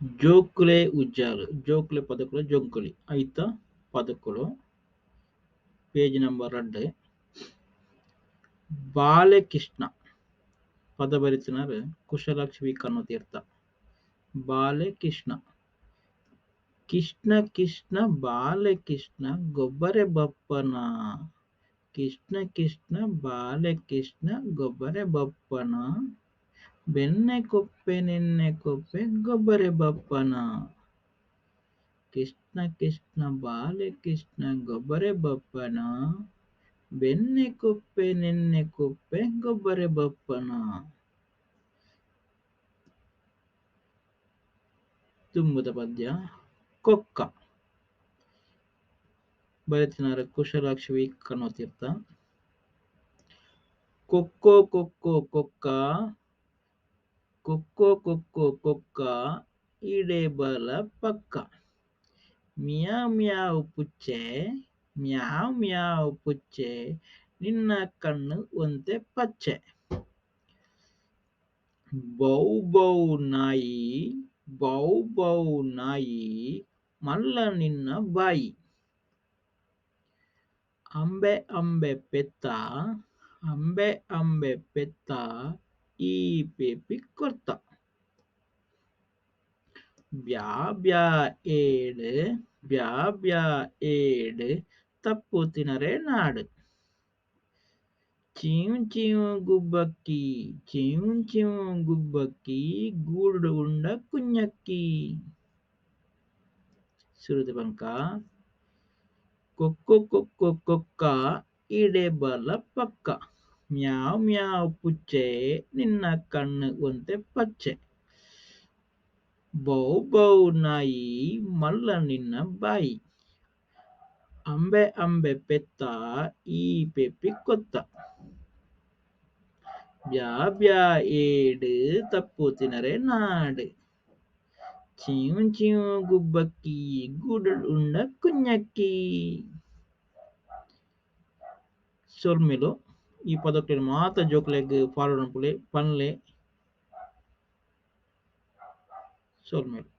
జోకులే ఉజ్జాలు జోకుల పదకులు జొంకులి ಐತ పదకులు page number 2 Balakrishna ಪದ ಬರಿತಿನಾರು ಕುಶಲಕ್ಷ್ಮಿ ಕನ್ನತೀರ್ಥ ಬಾಲಕೃಷ್ಣ ಕೃಷ್ಣ ಕೃಷ್ಣ ಬಾಲಕೃಷ್ಣ ಗೊಬ್ಬರೆ ಬಪ್ಪನ ಕೃಷ್ಣ ಕೃಷ್ಣ ಬಾಲಕೃಷ್ಣ ಗೊಬ್ಬರೆ ಬಪ್ಪನ ಬೆನ್ನೆ ಕೊಪ್ಪೆ ನಿನ್ನೆ ಕೊಪ್ಪೆ ಗೊಬ್ಬರೆ ಬಪ್ಪನ ಕೃಷ್ಣ ಕೃಷ್ಣ ಬಾಲಕೃಷ್ಣ ಗೊಬ್ಬರೆ ಬಪ್ಪನ ಬೆನ್ನೆ ಕೊಪ್ಪೆ ನಿನ್ನೆ ಕೊಪ್ಪೆ ಗೊಬ್ಬರೆ ಬಪ್ಪನ ತುಂಬುದ ಪದ್ಯ ಕೊಕ್ಕ ಬರೆತಿನಾರ ಕುಶಲಾಕ್ಷಿ ಕನ್ನತೀರ್ಥ ಕೊಕ್ಕೋ ಕೊಕ್ಕೋ ಕೊಕ್ಕ ಕೊಕ್ಕೋ ಕೊಕ್ಕೋ ಕೊಕ್ಕ ಇಡೆ ಬಲ ಪಕ್ಕ ಮಿಯಾವ್ ಮಿಯಾವ್ ಪುಚ್ಚೆ ಮ್ಯಾವ್ ಮ್ಯಾವ್ ಪುಚ್ಚೆ ನಿನ್ನ ಕಣ್ಣು ಒಂತೆ ಪಚ್ಚೆ ಬೌ ಬೌ ನಾಯಿ ಬೌ ಬೌ ನಾಯಿ ಮಲ್ಲ ನಿನ್ನ ಬಾಯಿ ಅಂಬೆ ಅಂಬೆ ಪೆತ್ತ ಅಂಬೆ ಅಂಬೆ ಪೆತ್ತ ಈ ಪೇಪಿ ಕೊರ್ತ ಬ್ಯಾ ಬ್ಯಾ ಏಡು ಬ್ಯಾ ಬ್ಯಾ ಏಡು ತಪ್ಪು ತಿನರೆ ನಾಡು ಚೀವ್ ಚೀವ್ ಗುಬ್ಬಕ್ಕಿ ಚೀವ್ ಚೀವ್ ಗುಬ್ಬಕ್ಕಿ ಗೂಡು ಉಂಡ ಕುഞ്ഞಕ್ಕಿ ಸುರುದ ಬಂಕ ಕೊಕ್ಕೊ ಕೊಕ್ಕೊ ಕೊಕ್ಕ ಇಡೆ ಬಲ ಪಕ್ಕ ಮ್ಯಾವ್ ಮ್ಯಾವ್ ಪುಚ್ಚೆ ನಿನ್ನ ಕಣ್ಣು ಒಂತೆ ಪಚ್ಚೆ ಬೌ ಬೌ ನಾಯಿ ಮಲ್ಲ ನಿನ್ನ ಬಾಯಿ ಅಂಬೆ ಅಂಬೆ ಪೆತ್ತ ಈ ಪೆಪ್ಪಿ ಕೊತ್ತ ಬ್ಯಾ ಬ್ಯಾ ಏಡು ತಪ್ಪು ತಿನರೆ ನಾಡು ಚೀವ್ ಚೀವ್ ಗುಬ್ಬಕ್ಕಿ ಗೂಡು ಉಂಡ ಕುഞ്ഞಕ್ಕಿ ಸೊಲ್ಮೆಲು ಈ ಪದಕ್ಕೆ ಮಾತ ಜೋಕ್ಲೆಗ್ ಫಾರ್ವರ್ಡ್ ಪನ್ಲೆ ಸೊಲ್ಮೆಲು